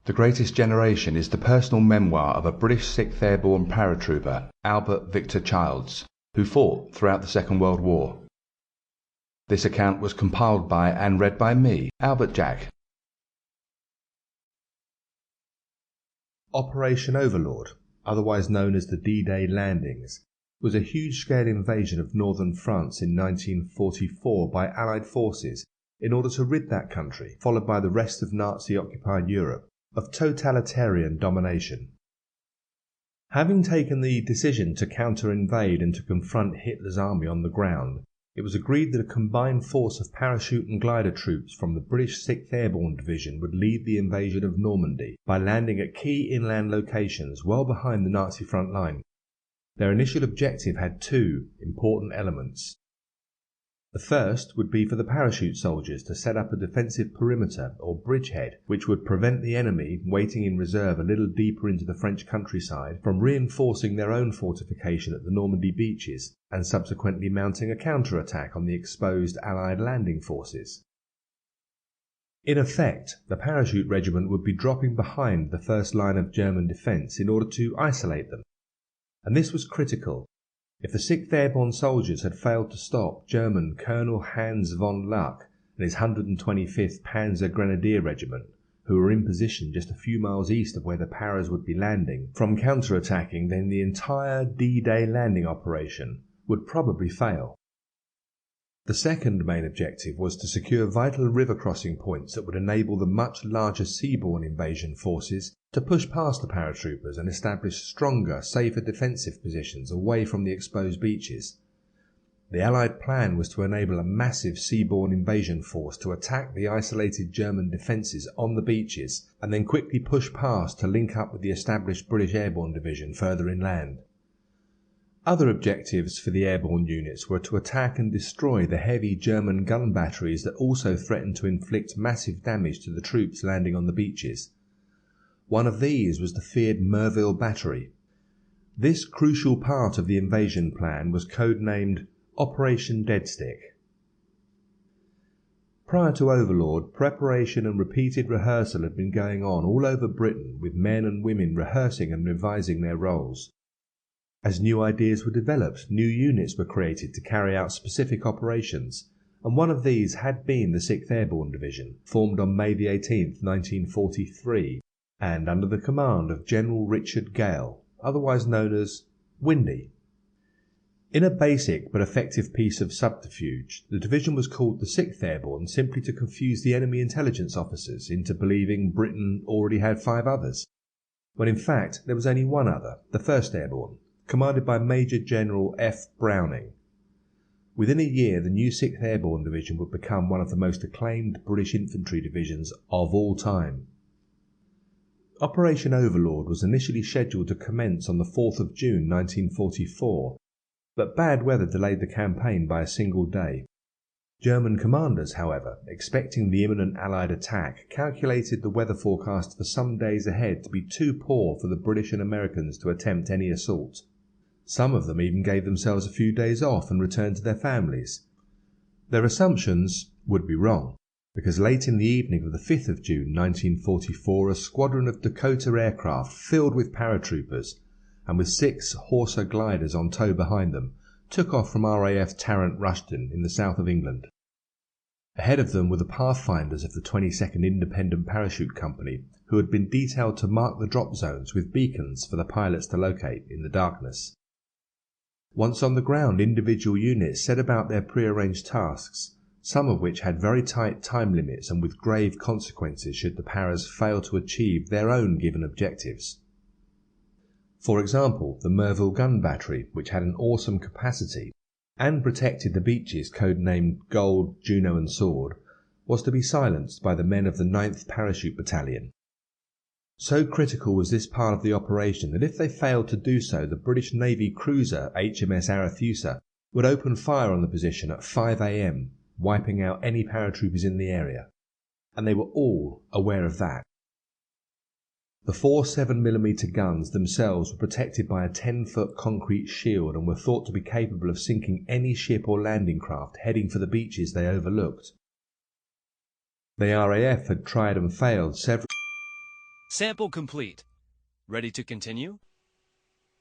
The Greatest Generation is the personal memoir of a British 6th Airborne Paratrooper, Albert Victor Childs, who fought throughout the Second World War. This account was compiled by and read by me, Albert Jack. Operation Overlord, otherwise known as the D-Day Landings, was a huge-scale invasion of northern France in 1944 by Allied forces in order to rid that country, followed by the rest of Nazi-occupied Europe, of totalitarian domination. Having taken the decision to counter-invade and to confront Hitler's army on the ground, it was agreed that a combined force of parachute and glider troops from the British 6th Airborne Division would lead the invasion of Normandy by landing at key inland locations well behind the Nazi front line. Their initial objective had two important elements. The first would be for the parachute soldiers to set up a defensive perimeter or bridgehead which would prevent the enemy, waiting in reserve a little deeper into the French countryside, from reinforcing their own fortification at the Normandy beaches and subsequently mounting a counter-attack on the exposed Allied landing forces. In effect, the parachute regiment would be dropping behind the first line of German defence in order to isolate them. And this was critical. If the 6th Airborne soldiers had failed to stop German Colonel Hans von Luck and his 125th Panzer Grenadier Regiment, who were in position just a few miles east of where the Paras would be landing, from counter-attacking, then the entire D-Day landing operation would probably fail. The second main objective was to secure vital river crossing points that would enable the much larger seaborne invasion forces to push past the paratroopers and establish stronger, safer defensive positions away from the exposed beaches. The Allied plan was to enable a massive seaborne invasion force to attack the isolated German defences on the beaches and then quickly push past to link up with the established British Airborne Division further inland. Other objectives for the airborne units were to attack and destroy the heavy German gun batteries that also threatened to inflict massive damage to the troops landing on the beaches. One of these was the feared Merville Battery. This crucial part of the invasion plan was codenamed Operation Deadstick. Prior to Overlord, preparation and repeated rehearsal had been going on all over Britain, with men and women rehearsing and revising their roles. As new ideas were developed, new units were created to carry out specific operations, and one of these had been the 6th Airborne Division, formed on May 18, 1943, and under the command of General Richard Gale, otherwise known as Windy. In a basic but effective piece of subterfuge, the division was called the 6th Airborne simply to confuse the enemy intelligence officers into believing Britain already had 5 others, when in fact there was only one other, the 1st Airborne, commanded by Major General F. Browning. Within a year, the new 6th Airborne Division would become one of the most acclaimed British infantry divisions of all time. Operation Overlord was initially scheduled to commence on the 4th of June 1944, but bad weather delayed the campaign by a single day. German commanders, however, expecting the imminent Allied attack, calculated the weather forecast for some days ahead to be too poor for the British and Americans to attempt any assault. Some of them even gave themselves a few days off and returned to their families. Their assumptions would be wrong, because late in the evening of the 5th of June 1944 a squadron of Dakota aircraft filled with paratroopers and with 6 Horsa gliders on tow behind them took off from RAF Tarrant Rushden in the south of England. Ahead of them were the pathfinders of the 22nd Independent Parachute Company, who had been detailed to mark the drop zones with beacons for the pilots to locate in the darkness. Once on the ground, individual units set about their prearranged tasks, some of which had very tight time limits and with grave consequences should the Paras fail to achieve their own given objectives. For example, the Merville gun battery, which had an awesome capacity and protected the beaches codenamed Gold, Juno and Sword, was to be silenced by the men of the 9th Parachute Battalion. So critical was this part of the operation that if they failed to do so, the British Navy cruiser HMS Arethusa would open fire on the position at 5 a.m, wiping out any paratroopers in the area, and they were all aware of that. The 4 7mm guns themselves were protected by a 10-foot concrete shield and were thought to be capable of sinking any ship or landing craft heading for the beaches they overlooked. The RAF had tried and failed Sample complete. Ready to continue?